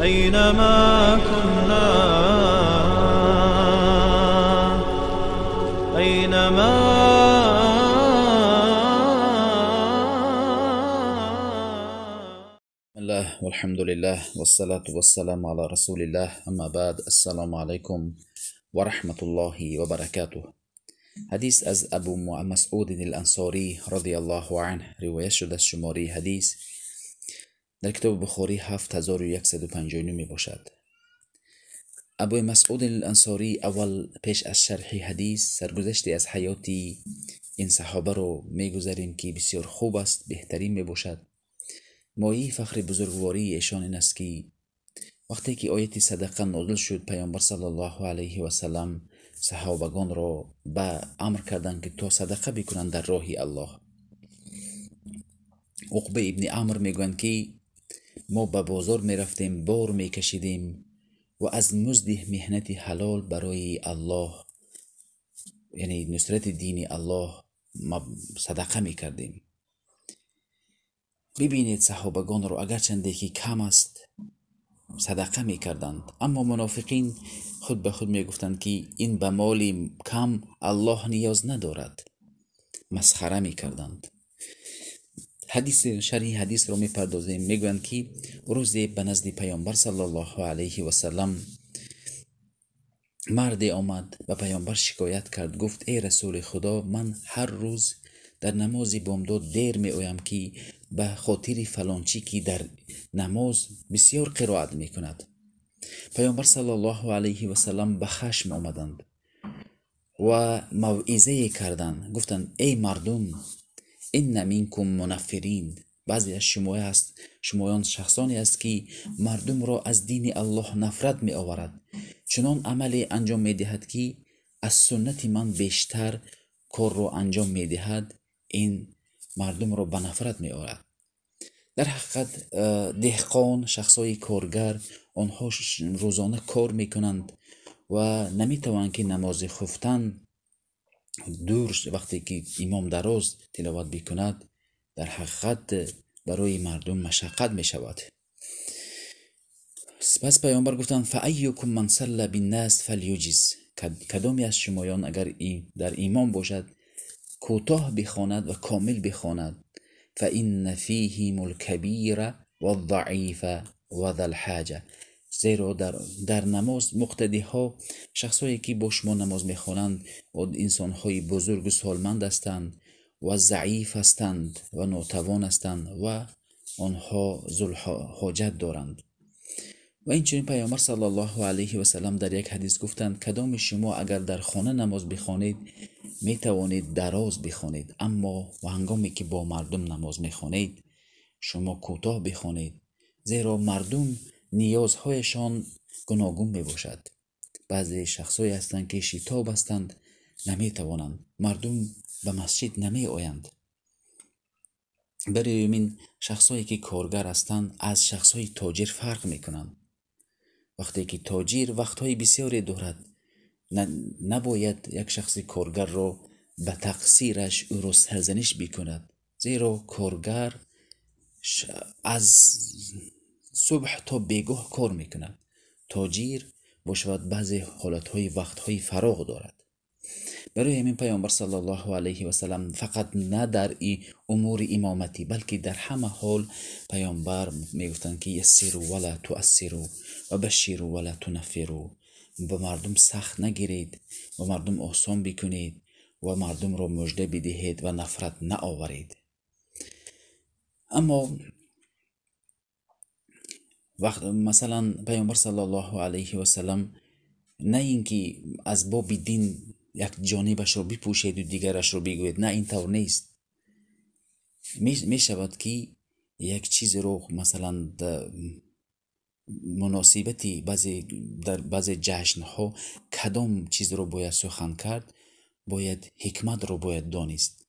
أينما كنا أينما الله والحمد لله والصلاة والسلام على رسول الله. أما بعد، السلام عليكم ورحمة الله وبركاته. حدیث از ابو مسعود الانصاری رضی الله عنه روایت شده از شماره حدیث در کتاب بخاری 7159 می باشد. ابو مسعود الانصاری اول پیش از شرح حدیث سرگذشتی از حیاتی این صحابه رو می گذاریم که بسیار خوب است، بهترین می باشد. مایه فخر بزرگواری ایشان این است که وقتی که آیت صدقه نازل شد، پیامبر صلی الله علیه و سلم صحابگان را به امر کردند که تا صدقه بکنند در راه الله. عقبه ابن عمرو میگویند که ما به بازار میرفتیم، بار میکشیدیم و از مزد مهنت حلال برای الله، یعنی نصرت دین الله، ما صدقه میکردیم. ببینید صحابگان رو اگرچند که کم است صدقه میکردند، اما منافقین خود به خود میگفتند که این به مال کم الله نیاز ندارد، مسخره میکردند. شرح حدیث رو میپردازیم. میگویند که روزی به نزد پیامبر صلی الله علیه و سلم مردی آمد و پیامبر شکایت کرد، گفت ای رسول خدا، من هر روز در نماز بامداد دیر می آیم که به خاطر فلانچی که در نماز بسیار قرائت می کند. پیامبر صلی الله علیه و سلم به خشم آمدند و موعظه کردند، گفتند ای مردم، ان منکم منفرین، بعضی از شمایان شخصانی است که مردم را از دین الله نفرت می آورد، چنان عملی انجام می دهد که از سنت من بیشتر کار را انجام می دهد، این مردم را به نفرت می آورد. در حقیقت دهقان، شخصای کارگر، آنها روزانه کار می کنند و نمی توانند که نماز خفتن دور وقتی که امام دراز تلاوت بکند در حقیقت برای مردم مشقت می شود. پس پیامبر گفتند فایکم من صلی بالناس فلیجز، کدامی از شمایان اگر در امام باشد کوتاه بخواند و کامل بخواند، فان فیهم الکبیر والضعیف وذا الحاجه، زیرا در نماز مقتدی ها شخصایی که با شما نماز میخوانند و انسان های بزرگ و سالمند هستند و ضعیف هستند و ناتوان هستند و آنها ذو حاجت دارند. و اینچنین پیامبر صلی الله علیه و سلم در یک حدیث گفتند کدام شما اگر در خانه نماز بخوانید می توانید دراز بخوانید، اما و هنگامی که با مردم نماز میخوانید شما کوتاه بخوانید، زیرا مردم نیازهایشان گوناگون می باشد. بعضی شخصایی هستند که شتاب هستند، نمی توانند، مردم به مسجد نمی آیند. برای این شخصایی که کارگر هستند از شخصای تاجر فرق می کنند. وقتی که تاجر وقتهای بسیاری دارد، نباید یک شخص کارگر را به تقصیرش او را سرزنش بکند، زیرا کارگر از صبح تا بیگاه کار میکند، تاجر باشد بعضی حالتهای وقتهای فراغ دارد. برای همین پیامبر صلی الله علیه و سلم فقط نه در امور امامتی بلکه در همه حال پیامبر میگفتند که یسروا ولا تعسروا و بشروا ولا تنفروا، به مردم سخت نگیرید و مردم آسان بکنید و مردم را مژده بدهید و نفرت نآورید. اما وقت مثلا پیامبر صلی الله علیه و سلم نه اینکه از باب دین یک جانبش رو بپوشید و دیگرش رو بگوید، نه، این طور نیست. می شود که یک چیز رو مثلا مناسبتی در بعضی جشن ها کدام چیز رو باید سخن کرد، باید حکمت رو باید دانست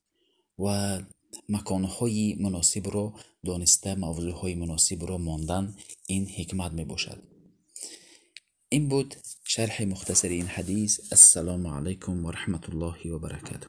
و مکانهای مناسب رو دانسته، موضوعهای مناسب رو ماندن، این حکمت می باشد. این بود شرح مختصر این حدیث. السلام علیکم و رحمت الله و برکاته.